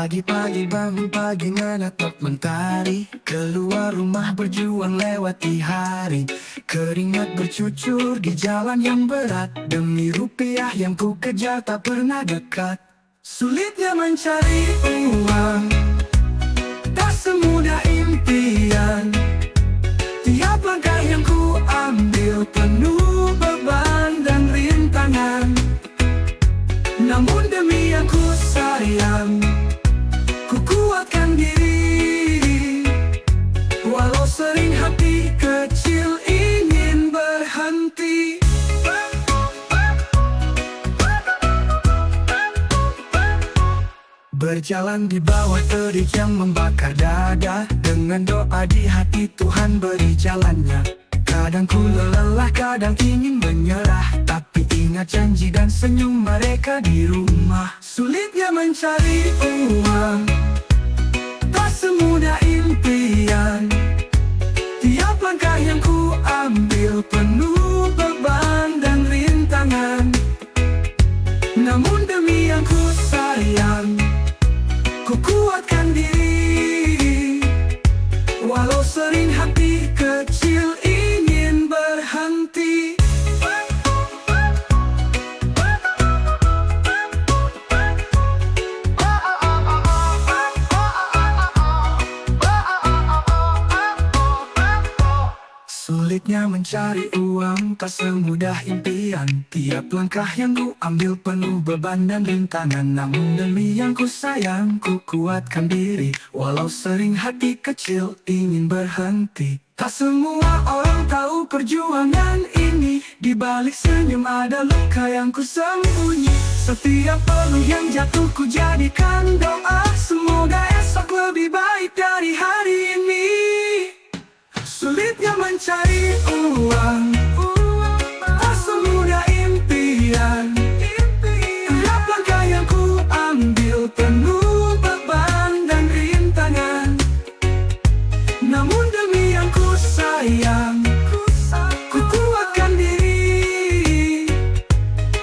Pagi-pagi bangun pagi menatap mentari, keluar rumah berjuang lewati hari. Keringat bercucur di jalan yang berat, demi rupiah yang ku kejar tak pernah dekat. Sulitnya mencari uang, tak semudah impian. Tiap langkah yang ku ambil penuh beban dan rintangan. Namun demi yang ku sayang, ku kuatkan diri. Walau sering hati kecil ingin berhenti. Berjalan di bawah terik yang membakar dada, dengan doa di hati Tuhan beri jalannya. Kadang ku lelah, kadang ingin menyerah, tapi ingat janji dan senyum mereka di rumah. Sulitnya mencari uang, tak semudah impian. Tiap langkah yang ku ambil penuh beban dan rintangan. Namun demi yang ku sayang, ku kuatkan diri. Walau sering hati kecil ingin berhenti. Sulitnya mencari uang, tak semudah impian. Tiap langkah yang ku ambil penuh beban dan rintangan. Namun demi yang ku sayang, ku kuatkan diri. Walau sering hati kecil ingin berhenti. Tak semua orang tahu perjuangan ini. Di balik senyum ada luka yang ku sembunyi. Setiap peluh yang jatuh ku jadikan doa. Semoga esok lebih baik dari hari ini. Sulitnya mencari uang, tak semudah impian. Tiap langkah yang ku ambil penuh beban dan rintangan. Namun demi yang ku sayang, ku kuatkan diri.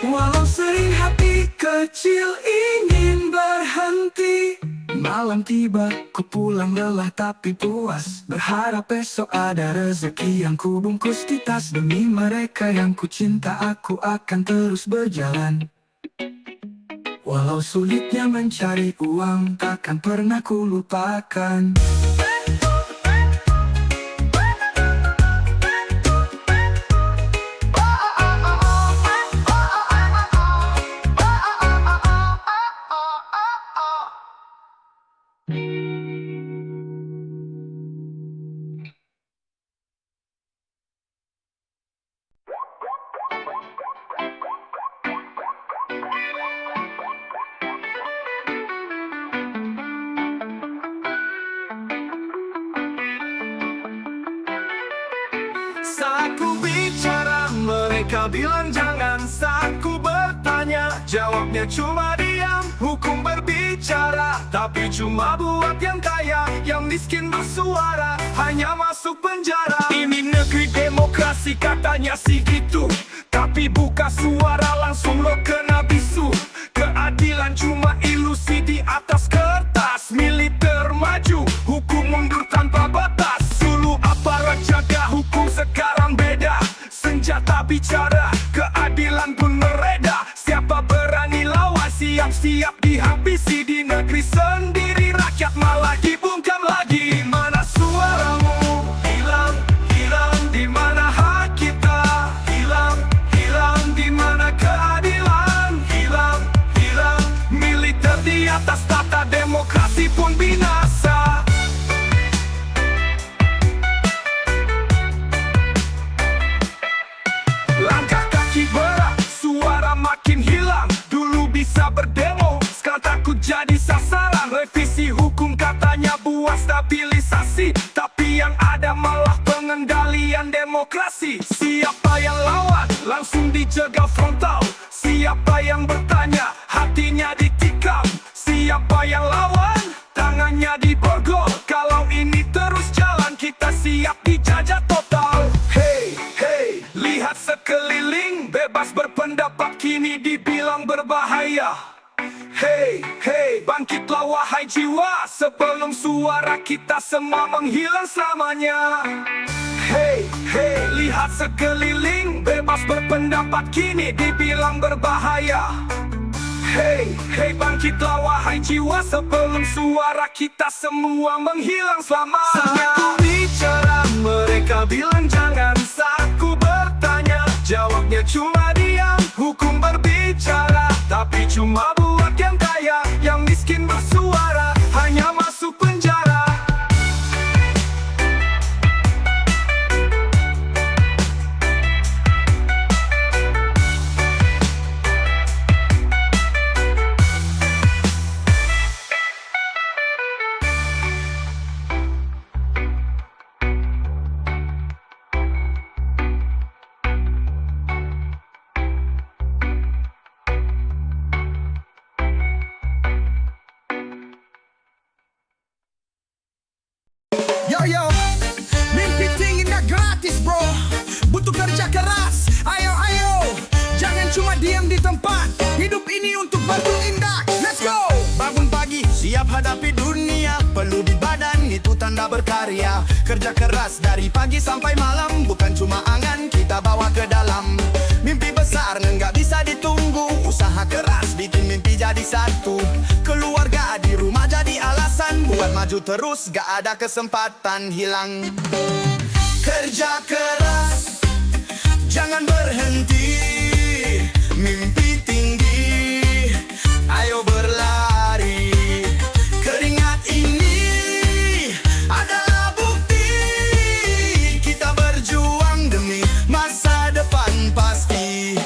Walau sering hati kecil ingin berhenti. Malam tiba, ku pulang lelah tapi puas. Berharap esok ada rezeki yang ku bungkus di tas. Demi mereka yang ku cinta, aku akan terus berjalan. Walau sulitnya mencari uang, takkan pernah ku lupakan. Saat ku bicara, mereka bilang jangan. Saat ku bertanya, jawabnya cuma diam. Hukum berbicara, tapi cuma buat yang kaya. Yang miskin bersuara, hanya masuk penjara. Ini negeri demokrasi, katanya sih gitu. Tapi buka suara, langsung lo kena bisu. Keadilan cuma ilusi di atas kertas. Militer maju, hukum mundur tanpa batas. Dulu aparat jaga hukum, sekarang beda. Senjata bicara, keadilan pun mereda. Siapa berani lawan, siap-siap dihabisi. Di negeri sendiri, rakyat malah dibungkam lagi. Mana suaramu? Hilang, hilang. Di mana hak kita? Hilang, hilang. Di mana keadilan? Hilang, hilang. Militer di atas tata, demokrasi pun binasa. Langkah kaki berat, suara makin hilang. Dulu bisa berdemo, sekarang takut jadi sasaran. Revisi hukum katanya buat stabilisasi, tapi yang ada malah pengendalian demokrasi. Siapa yang lawan, langsung dijegal frontal. Siapa yang bertanya, hatinya ditikam. Siapa yang lawan, tangannya jadi borgol. Kalau ini terus jalan kita siap dijajah total. Hey, hey, lihat sekeliling, bebas berpendapat kini dibilang berbahaya. Hey, hey, bangkitlah wahai jiwa, sebelum suara kita semua menghilang selamanya. Hey, hey, lihat sekeliling, bebas berpendapat kini dibilang berbahaya. Hey, hey, bangkitlah wahai jiwa, sebelum suara kita semua menghilang selamanya. Saat ku bicara, mereka bilang jangan. Saat ku bertanya, jawabnya cuma diam. Hukum berbicara, tapi cuma buat yang kaya. Yang miskin bersuara, hanya masuk penjara. Yo, mimpi tinggi nggak gratis bro, butuh kerja keras. Ayo, jangan cuma diam di tempat. Hidup ini untuk bertindak, let's go. Bangun pagi, siap hadapi dunia. Perlu di badan, itu tanda berkarya. Kerja keras dari pagi sampai malam, bukan cuma angan kita bawa ke dalam. Mimpi besar nggak bisa ditunggu, usaha keras bikin mimpi jadi satu. Keluarga di rumah jadi alasan buat maju terus, gak ada kesempatan hilang. Kerja keras, jangan berhenti. Mimpi tinggi, ayo berlari. Keringat ini adalah bukti kita berjuang demi masa depan pasti.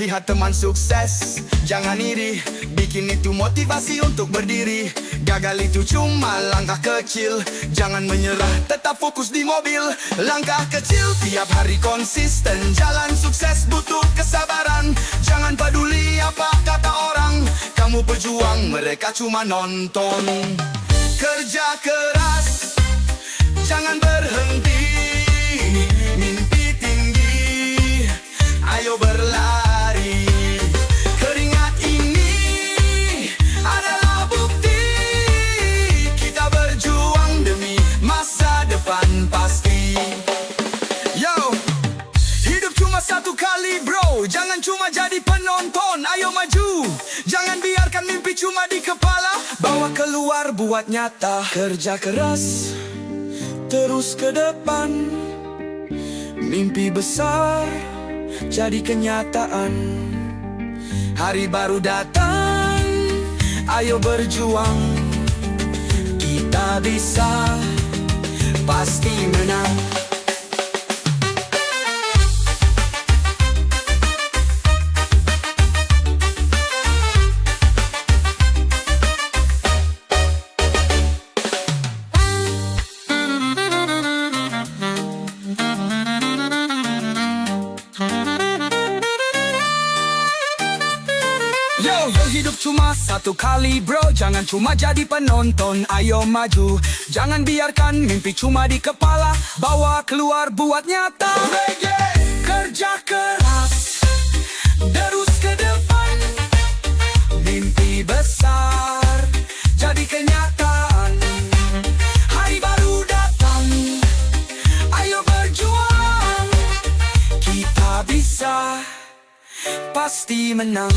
Lihat teman sukses, jangan iri. Bikin itu motivasi untuk berdiri. Gagal itu cuma langkah kecil, jangan menyerah, tetap fokus di mobil. Langkah kecil, tiap hari konsisten. Jalan sukses butuh kesabaran. Jangan peduli apa kata orang, kamu pejuang, mereka cuma nonton. Kerja keras, jangan berhenti. Mimpi tinggi, ayo berlari. Keringat ini adalah bukti kita berjuang demi masa depan pasti. Yo, hidup cuma satu kali bro, jangan cuma jadi penonton. Ayo maju, jangan biarkan mimpi cuma di kepala. Bawa keluar, buat nyata. Kerja keras, terus ke depan. Mimpi besar jadi kenyataan. Hari baru datang, ayo berjuang. Kita bisa, pasti menang. Yo, hidup cuma satu kali bro, jangan cuma jadi penonton. Ayo maju, jangan biarkan mimpi cuma di kepala. Bawa keluar, buat nyata. Kerja keras, terus ke depan. Mimpi besar jadi kenyataan. Hari baru datang, ayo berjuang. Kita bisa, pasti menang.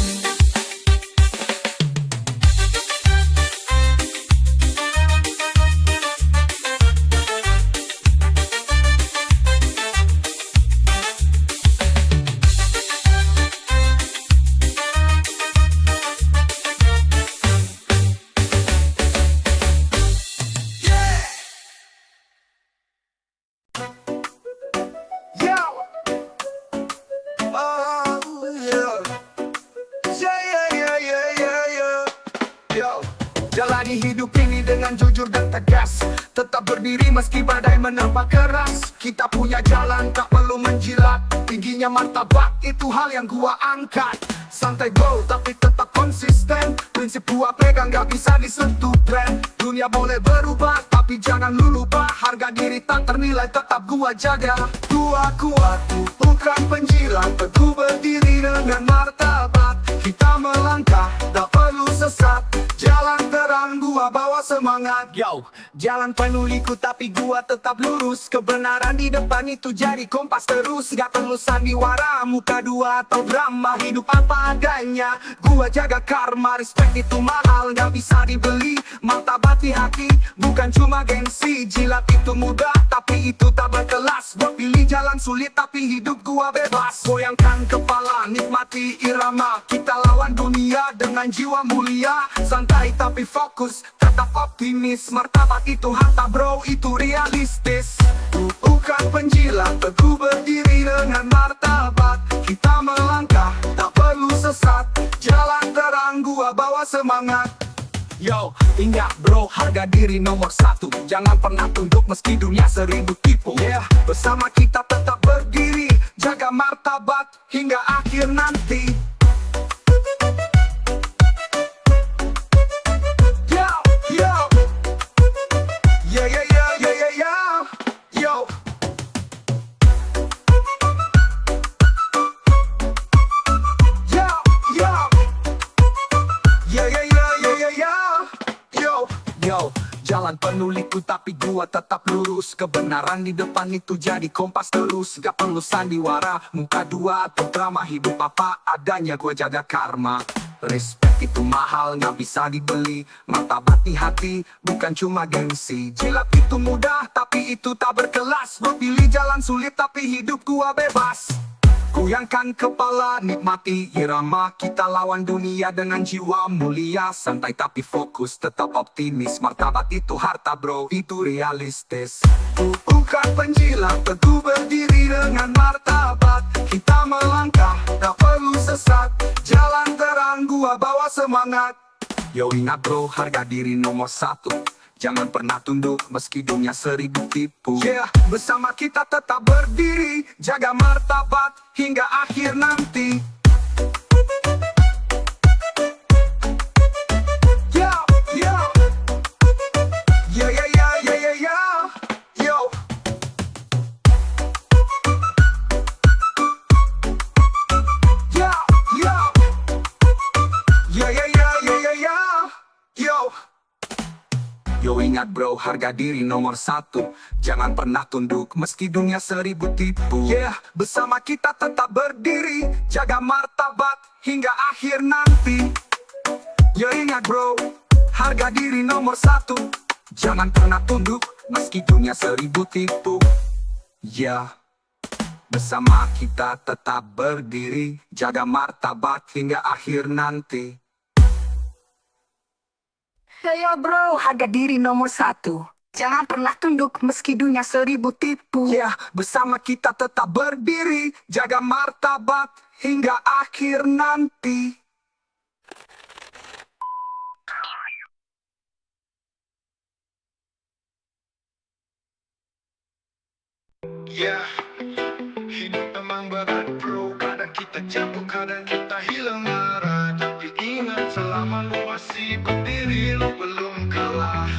Jalani hidup ini dengan dengan jujur dan tegas. Tetap berdiri meski badai menerpa keras. Kita punya jalan, tak perlu menjilat. Tingginya martabat, itu hal yang gua angkat. Santai bro, tapi tetap konsisten. Prinsip gua pegang, gak bisa disentuh tren. Dunia boleh berubah, tapi jangan lu lupa. Harga diri tak ternilai, tetap gua jaga. Gua kuat, bukan penjilat. Teguh berdiri dengan martabat. Kita melangkah, tak perlu sesat. Jalan terang, gua bawa semangat. Yo, jalan penuh liku tapi gua tetap lurus. Kebenaran di depan itu jadi kompas terus. Gak perlu sandiwara, muka dua atau drama. Hidup apa adanya, gua jaga karma. Respect itu mahal, gak bisa dibeli. Martabat di hati, bukan cuma gengsi. Jilat itu mudah, tapi itu tak berkelas. Gua pilih jalan sulit, tapi hidup gua bebas. Goyangkan kepala, nikmati irama. Kita lawan dunia dengan jiwa mulia. Santai tapi fokus, tetap optimis. Martabat itu harta bro, itu realistis. Bukan penjilat, teguh berdiri dengan martabat. Kita melangkah, tak perlu sesat. Jalan terang, gua bawa semangat. Yo, ingat bro, harga diri nomor satu. Jangan pernah tunduk meski dunia seribu tipu. Yeah, bersama kita tetap berdiri. Jaga martabat hingga akhir nanti. Yo, yo. Yeah, yeah, yeah, yeah, yeah, yeah. Yo. Yo, yo. Yeah, yeah, yeah, yeah, yeah, yeah. Yo, jalan penuh liku tapi gua tetap lurus. Kebenaran di depan itu jadi kompas terus. Gak perlu sandiwara, muka dua atau drama. Hidup apa adanya, gua jaga karma. Respect itu mahal, gak bisa dibeli. Martabat di hati, bukan cuma gengsi. Jilat itu mudah, tapi itu tak berkelas. Gua pilih jalan sulit, tapi hidup gua bebas. Goyangkan kepala, nikmati irama. Kita lawan dunia dengan jiwa mulia. Santai tapi fokus, tetap optimis. Martabat itu harta bro, itu realistis. Bukan penjilat, teguh berdiri dengan martabat. Kita melangkah, tak perlu sesat. Jalan terang, gua bawa semangat. Yo ingat bro, harga diri nomor satu. Jangan pernah tunduk meski dunia seribu tipu. Yeah, bersama kita tetap berdiri. Jaga martabat hingga akhir nanti. Yo, yo. Yeah, yeah, yeah, yeah, yeah, yeah. Yo. Yo, yo. Yeah, yeah, yeah, yeah, yeah, yeah. Yo. Yo ingat bro, harga diri nomor satu. Jangan pernah tunduk meski dunia seribu tipu. Yeah, bersama kita tetap berdiri. Jaga martabat hingga akhir nanti. Yo ingat bro, harga diri nomor satu. Jangan pernah tunduk meski dunia seribu tipu. Yeah, bersama kita tetap berdiri. Jaga martabat hingga akhir nanti. Ayo bro, harga diri nomor satu. Jangan pernah tunduk meski dunia seribu tipu. Ya, bersama kita tetap berdiri. Jaga martabat hingga akhir nanti. Ya, hidup memang berat bro. Kadang kita jatuh, kadang kita hilang arah. Tapi ingat selama lu masih berdiri, lu belum kalah.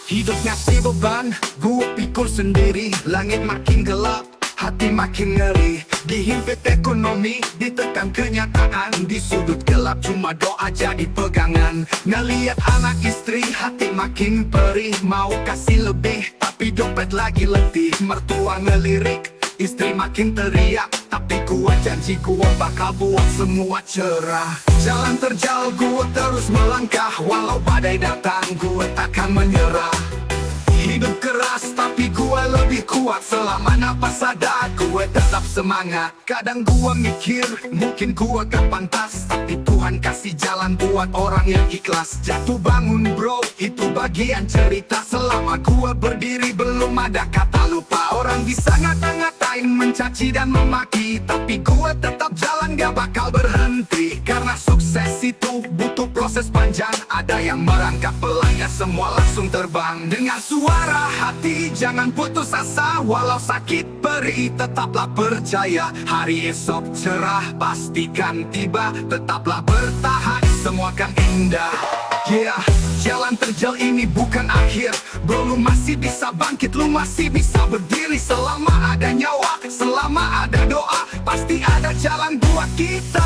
Hidup ngasih beban, gua pikul sendiri. Langit makin gelap, hati makin ngeri. Dihimpit ekonomi, ditekan kenyataan. Di sudut gelap cuma doa jadi pegangan. Ngeliat anak istri, hati makin perih. Mau kasih lebih, tapi dompet lagi letih. Mertua ngelirik, istri makin teriak. Tapi gua janji gua bakal buat semua cerah. Jalan terjal gua terus melangkah. Walau badai datang gua takkan menyerah. Hidup keras tapi gua lebih kuat. Selama napas ada gua tetap semangat. Kadang gua mikir mungkin gua gak pantas, tapi Tuhan kasih jalan buat orang yang ikhlas. Jatuh bangun bro, itu bagian cerita. Selama gua berdiri belum ada kata lupa. Orang bisa ngata-ngatain, mencaci dan memaki, tapi gua tetap jalan gak bakal berhenti. Karena sukses itu butuh proses panjang. Ada yang merangkap pelannya, semua langsung terbang. Dengan suara hati, jangan putus asa. Walau sakit perih, tetaplah percaya. Hari esok cerah, pastikan tiba. Tetaplah bertahan, semua kan indah. Yeah, jalan terjal ini bukan akhir. Bro, lu masih bisa bangkit, lu masih bisa berdiri. Selama ada nyawa, selama ada doa, pasti ada jalan buat kita.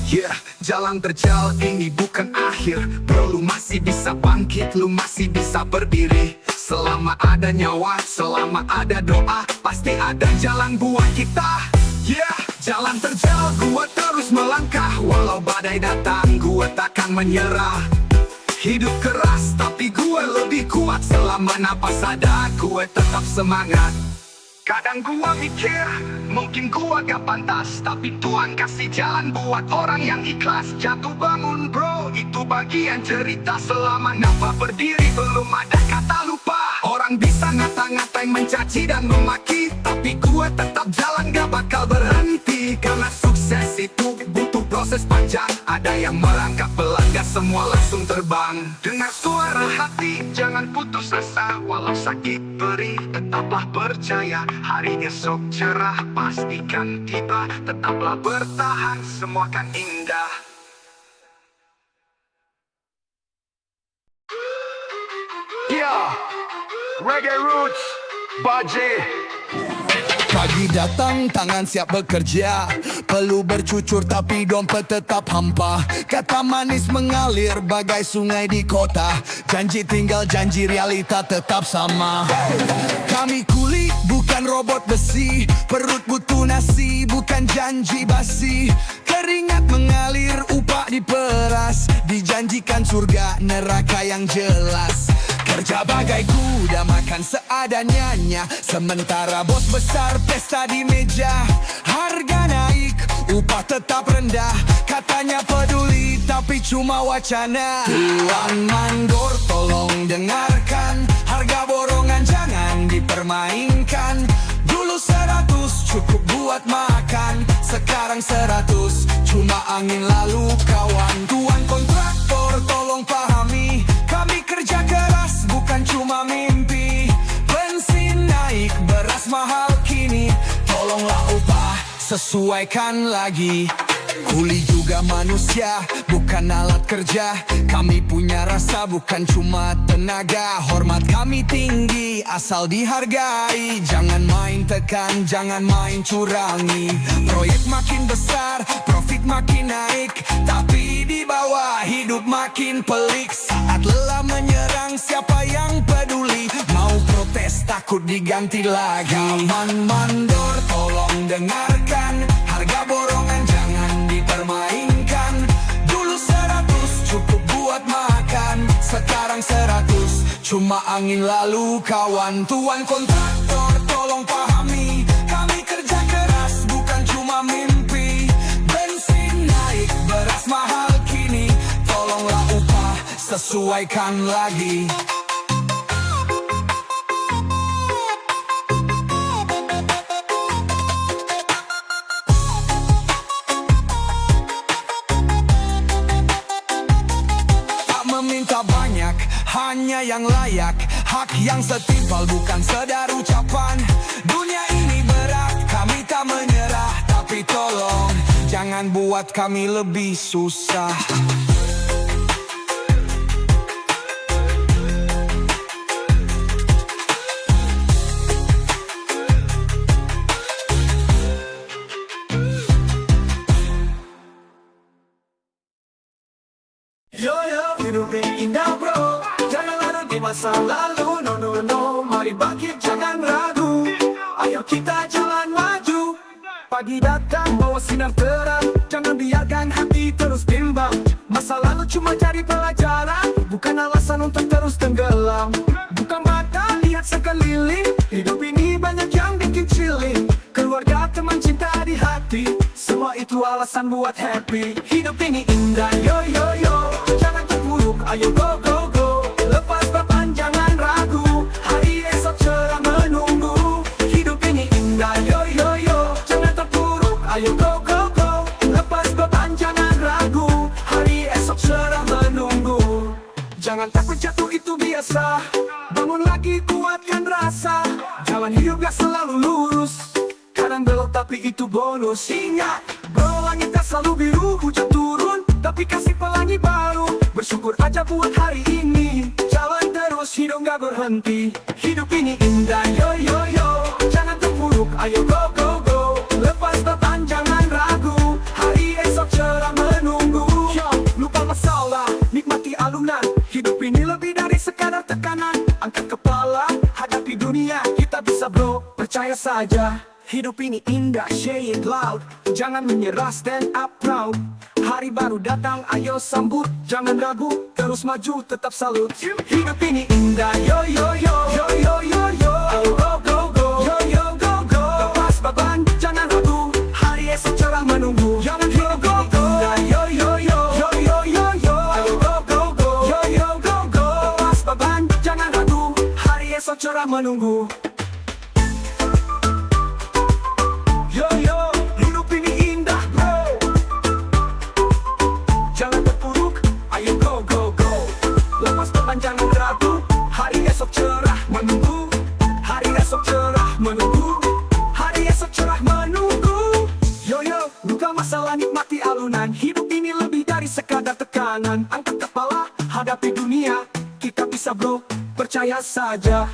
Yeah, jalan terjal ini bukan akhir. Bro, lu masih bisa bangkit, lu masih bisa berdiri. Selama ada nyawa, selama ada doa, pasti ada jalan buat kita. Yeah, jalan terjal, gua terus melangkah. Walau badai datang, gua takkan menyerah. Hidup keras, tapi gua lebih kuat. Selama napas ada, gua tetap semangat. Kadang gua mikir, mungkin gua gak pantas, tapi Tuhan kasih jalan buat orang yang ikhlas. Jatuh bangun bro, itu bagian cerita. Selama nafas berdiri, belum ada kata lupa. Orang bisa ngata-ngatain, mencaci dan memaki, tapi gua tetap jalan, gak bakal berhenti. Karena sukses itu butuh proses panjang. Ada yang merangkap pelan, gak semua langsung terbang. Dengar suara hati, jangan putus asa. Walau sakit perih, tetaplah percaya. Hari esok cerah, pastikan tiba. Tetaplah bertahan, semua kan indah. Yeah, reggae roots, Baje. Pagi datang, tangan siap bekerja. Perlu bercucur tapi dompet tetap hampa. Kata manis mengalir bagai sungai di kota. Janji tinggal janji, realita tetap sama. Kami kuli, bukan robot besi. Perut butuh nasi, bukan janji basi. Keringat mengalir, upah diperas. Dijanjikan surga, neraka yang jelas. Kerja bagai kuda, makan seadanya. Sementara bos besar pesta di meja. Harga naik, upah tetap rendah. Katanya peduli, tapi cuma wacana. Tuan mandor tolong dengarkan. Harga borongan jangan dipermainkan. Dulu 100 cukup buat makan. Sekarang 100 cuma angin lalu kawan. Tuan kontraktor tolong pahami, kami kerja keras bukan cuma mimpi. Bensin naik, beras mahal kini. Tolonglah upah, sesuaikan lagi. Kuli juga manusia, bukan alat kerja. Kami punya rasa, bukan cuma tenaga. Hormat kami tinggi, asal dihargai. Jangan main tekan, jangan main curangi. Proyek makin besar, profit makin naik, tapi di bawah hidup makin pelik. Saat lelah menyerang, siapa yang peduli? Mau protes takut diganti lagi. Kawan mandor tolong dengarkan. Harga borongan jangan dipermainkan. Dulu 100 cukup buat makan. Sekarang 100 cuma angin lalu kawan. Tuan kontraktor tolong pahami, kami kerja keras bukan cuma mimpi. Bensin naik, beras mahal kini. Tolonglah upah, sesuaikan lagi. Meminta banyak, hanya yang layak. Hak yang setimpal, bukan sedar ucapan. Dunia ini berat, kami tak menyerah. Tapi tolong, jangan buat kami lebih susah. Yo yo, hidup ini indah bro. Jangan larut di masa lalu. No no no, mari bangkit jangan ragu. Ayo kita jalan maju. Pagi datang bawa sinar terang. Jangan biarkan hati terus bimbang. Masa lalu cuma jadi pelajaran, bukan alasan untuk terus tenggelam. Bukan mata lihat sekeliling. Hidup ini banyak yang bikin chilling. Keluarga, teman, cinta di hati, semua itu alasan buat happy. Hidup ini indah, yo yo yo. Jangan terpuruk, ayo go go go. Lepas beban, jangan biasa. Bangun lagi, kuatkan rasa. Jalan hidup gak selalu lurus, kadang belok tapi itu bonus. Ingat bro, langit tak selalu biru. Hujan turun tapi kasih pelangi baru. Bersyukur aja buat hari ini. Jalan terus, hidup gak berhenti. Hidup ini indah, yo yo yo. Jangan terpuruk, ayo go go go. Lepas beban, jangan ragu. Hari esok cerah menunggu. Yo, lupa masalah, nikmati alunan. Hidup ini lebih dari sekadar tekanan. Angkat kepala, hadapi dunia. Kita bisa bro, percaya saja. Hidup ini indah, say it loud. Jangan menyerah, stand up proud. Hari baru datang, ayo sambut. Jangan ragu, terus maju, tetap salut. Hidup ini indah, yo yo yo. Yo yo yo yo. Go go go. Yo yo go go. Lepas beban, jangan ragu. Hari esok cerah menunggu. Jangan ragu, indah, yo yo yo. Yo yo yo yo. Go go go. Yo yo go go. Lepas beban, jangan ragu. Hari esok cerah menunggu. Yo yo, hidup ini indah bro. Jangan terpuruk, ayo go go go. Lepas beban jangan ragu. Hari esok cerah menunggu. Hari esok cerah menunggu. Hari esok cerah menunggu. Yo yo, luka masalah, nikmati alunan. Hidup ini lebih dari sekadar tekanan. Angkat kepala, hadapi dunia. Kita bisa bro, percaya saja.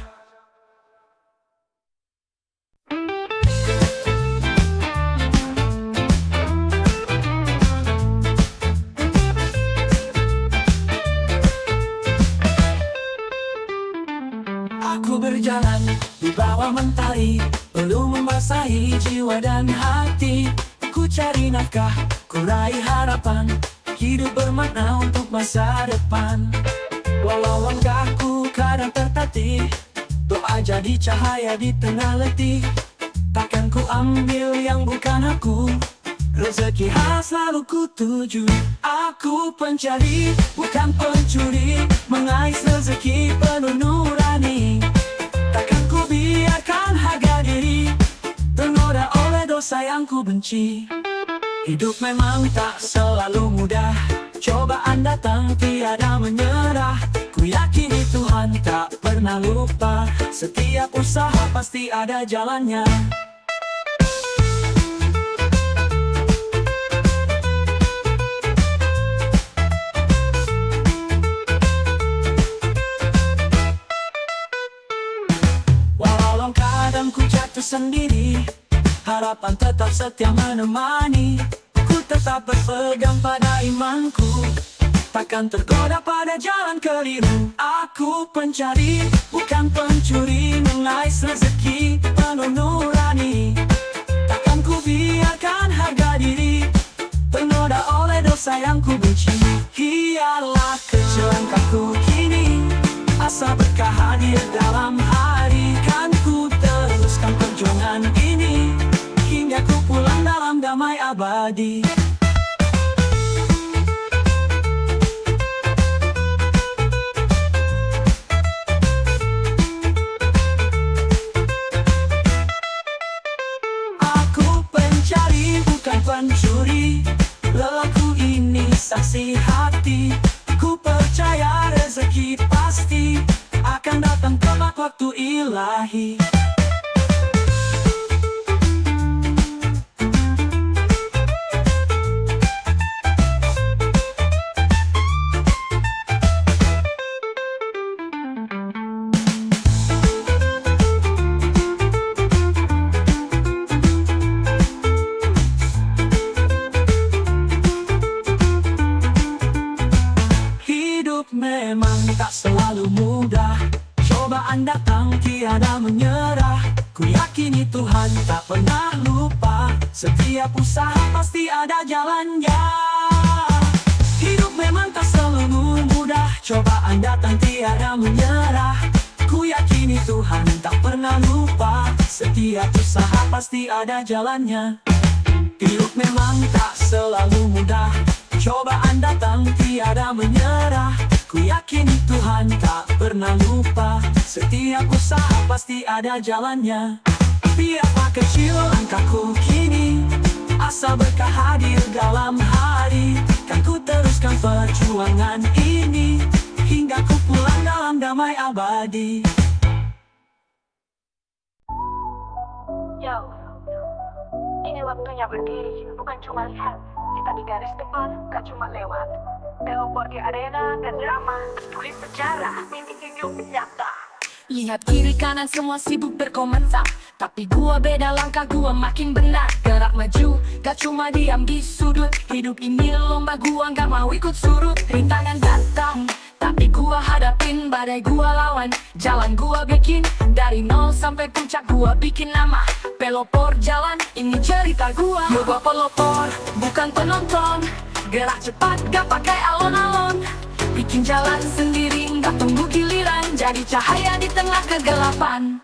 Aku berjalan di bawah mentari, belum membasahi jiwa dan hati. Ku cari nafkah, ku raih harapan, hidup bermakna untuk masa depan. Walau langkahku kadang tertatih, doa jadi cahaya di tengah letih. Takkan ku ambil yang bukan aku, rezeki harus selalu ku tuju. Aku pencari, bukan pencuri, mengais rezeki penuh nurani. Takkan ku biarkan harga diri ternoda oleh dosa yang ku benci. Hidup memang tak selalu mudah, cobaan datang tiada menyerah. Ku yakini Tuhan tak pernah lupa, setiap usaha pasti ada jalannya. Walau kadang ku jatuh sendiri, harapan tetap setia menemani. Ku tetap berpegang pada imanku, takkan tergoda pada jalan keliru. Aku pencari, bukan pencuri, mengais rezeki penuh nurani. Takkan ku biarkan harga diri ternoda oleh dosa yang ku benci. Hiarlah kecil langkahku kini, asa berkah hadir dalam hari. Kan ku teruskan perjuangan ini, hingga ku pulang dalam damai abadi. Aku pencari, bukan pencuri, lelahku ini saksi hati. Ku percaya rezeki pasti akan datang tepat waktu ilahi. Memang tak selalu mudah, cobaan datang tiada menyerah. Ku yakini Tuhan tak pernah lupa, setiap usaha pasti ada jalannya. Hidup memang tak selalu mudah, cobaan datang tiada menyerah. Ku yakini Tuhan tak pernah lupa, setiap usaha pasti ada jalannya. Hidup memang tak selalu mudah, cobaan datang tiada menyerah. Ku yakin Tuhan tak pernah lupa, setiap usaha pasti ada jalannya. Biarpah kecil langkahku kini, asa berkah hadir dalam hari. Kan ku teruskan perjuangan ini, hingga ku pulang dalam damai abadi. Yo, ini waktunya berdiri, bukan cuma lihat. Kita di garis depan, gak cuma lewat. Teleport di arena dan drama, tulis sejarah, mimpi hidup nyata. Lihat kiri kanan semua sibuk berkomentar, tapi gua beda langkah, gua makin benar. Gerak maju, gak cuma diam di sudut. Hidup ini lomba, gua gak mau ikut surut. Rintangan datang, tapi gua hadapin. Badai gua lawan, jalan gua bikin. Dari nol sampai puncak gua bikin nama. Pelopor jalan, ini cerita gua. Yo gua pelopor, bukan penonton. Gerak cepat, gak pakai alon-alon. Bikin jalan sendiri, nggak tunggu giliran. Jadi cahaya di tengah kegelapan.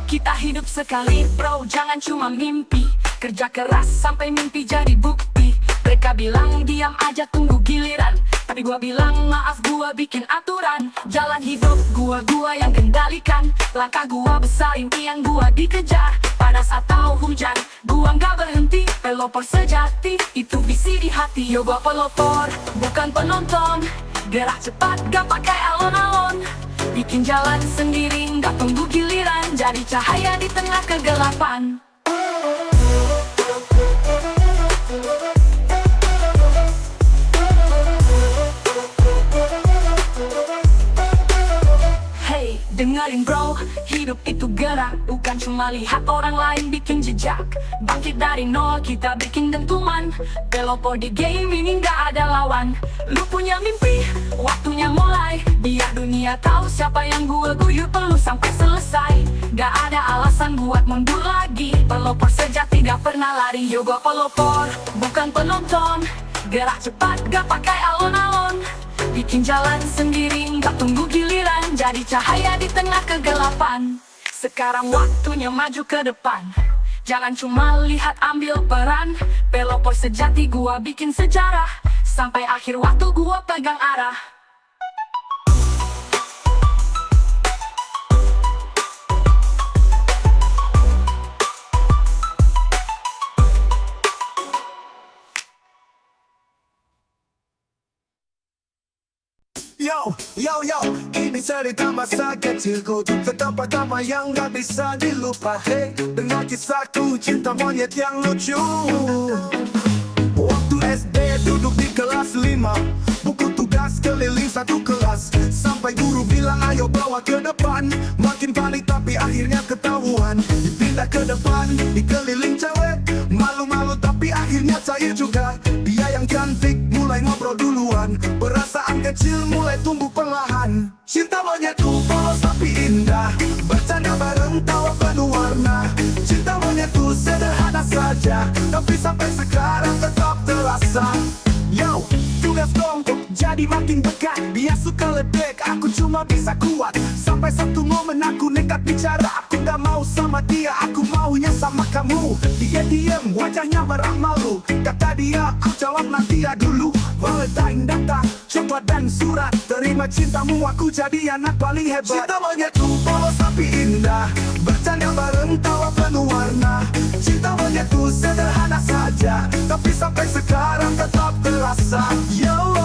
Kita hidup sekali bro, jangan cuma mimpi. Kerja keras sampai mimpi jadi bukti. Mereka bilang diam aja tunggu giliran, tapi gua bilang maaf, gua bikin aturan. Jalan hidup gua yang kendalikan. Langkah gua besar, impian gua dikejar. Panas atau hujan, gua nggak berhenti. Pelopor sejati, itu visi di hati. Yo gua pelopor, bukan penonton. Gerak cepat, gak pakai alon-alon. Bikin jalan sendiri, nggak tunggu giliran. Jadi cahaya di tengah kegelapan. Dengerin bro, hidup itu gerak, bukan cuma lihat orang lain bikin jejak. Bangkit dari nol, kita bikin dentuman. Pelopor di game ini gak ada lawan. Lu punya mimpi, waktunya mulai. Biar dunia tahu siapa yang gua guyur perlu sampai selesai. Gak ada alasan buat mundur lagi. Pelopor sejati gak pernah lari. Yo gua pelopor, bukan penonton. Gerak cepat, gak pakai alon-alon. Bikin jalan sendiri, nggak tunggu giliran. Jadi cahaya di tengah kegelapan. Sekarang waktunya maju ke depan. Jangan cuma lihat, ambil peran. Pelopor sejati, gua bikin sejarah. Sampai akhir waktu gua pegang arah. Yo, ini cerita masa kecilku. Tentang pertama yang gak bisa dilupa. Hey, dengar kisahku, cinta monyet yang lucu. Waktu SD duduk di kelas 5, buku tugas keliling satu kelas. Sampai guru bilang ayo bawa ke depan. Makin panik tapi akhirnya ketahuan. Dipindah ke depan, dikeliling cewek. Malu-malu tapi akhirnya cair juga. Dia yang cantik mulai ngobrol duluan. Perasaan kecil mulai tumbuh perlahan. Cinta monyetku polos tapi indah. Bercanda bareng tawa penuh warna. Cinta monyetku sederhana saja, tapi sampai sekarang tetap terasa. Yo, tugas kelompok jadi makin berat. Dia suka ledek, aku cuma bisa kuat. Sampai satu momen aku nekat bicara. Aku gak mau sama dia, aku maunya sama kamu. Dia diem, wajahnya merah malu. Kata dia, aku jawab nanti ya dulu. Valentine datang, coklat dan surat. Terima cintamu, aku jadi anak paling hebat. Cinta monyetku polos tapi indah. Bercanda bareng tawa penuh warna. Cinta monyetku sederhana saja, tapi sampai sekarang tetap terasa. Yo,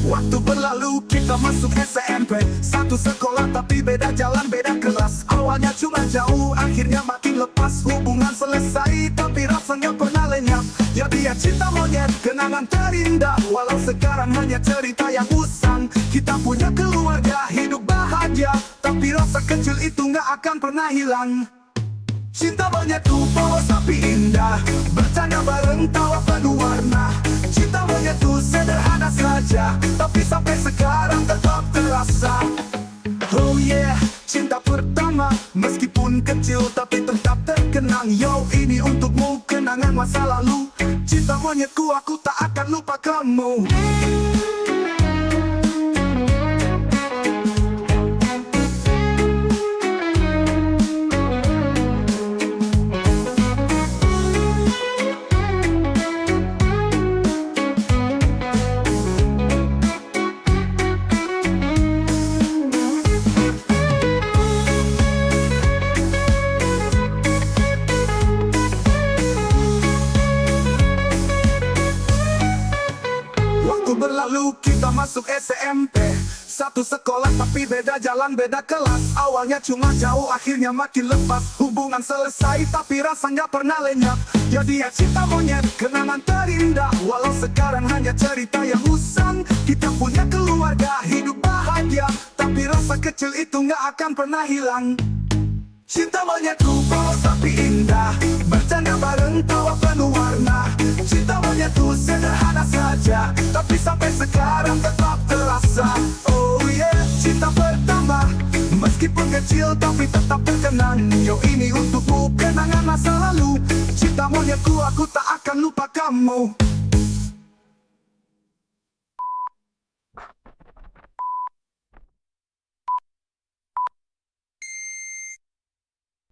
waktu berlalu kita masuk SMP. Satu sekolah tapi beda jalan, beda kelas. Awalnya cuma jauh, akhirnya makin lepas. Hubungan selesai tapi rasanya pernah lenyap. Ya dia cinta monyet, kenangan terindah. Walau sekarang hanya cerita yang usang. Kita punya keluarga, hidup bahagia, tapi rasa kecil itu gak akan pernah hilang. Cinta monyetku polos tapi indah. Bercanda bareng tawa penuh warna. Cinta monyetku sederhana saja, tapi sampai sekarang tetap terasa. Oh yeah, cinta pertama. Meskipun kecil tapi tetap terkenang. Yo, ini untukmu, kenangan masa lalu. Cinta monyetku, aku tak akan lupa kamu. lalu kita masuk SMP. Satu sekolah tapi beda jalan beda kelas. Awalnya cuma jauh akhirnya makin lepas. Hubungan selesai tapi rasanya pernah lenyap. Jadi ya cinta monyet kenangan terindah. Walau sekarang hanya cerita yang usang. Kita punya keluarga hidup bahagia, tapi rasa kecil itu gak akan pernah hilang. Cinta monyetku polos tapi indah, bercanda bareng tawa penuh warna. Cinta monyetku sederhana saja, tapi sampai sekarang tetap terasa. Oh yeah, cinta pertama, meskipun kecil tapi tetap terkenang. Yo ini untukmu kenangan masa lalu. Cinta monyetku aku tak akan lupa kamu.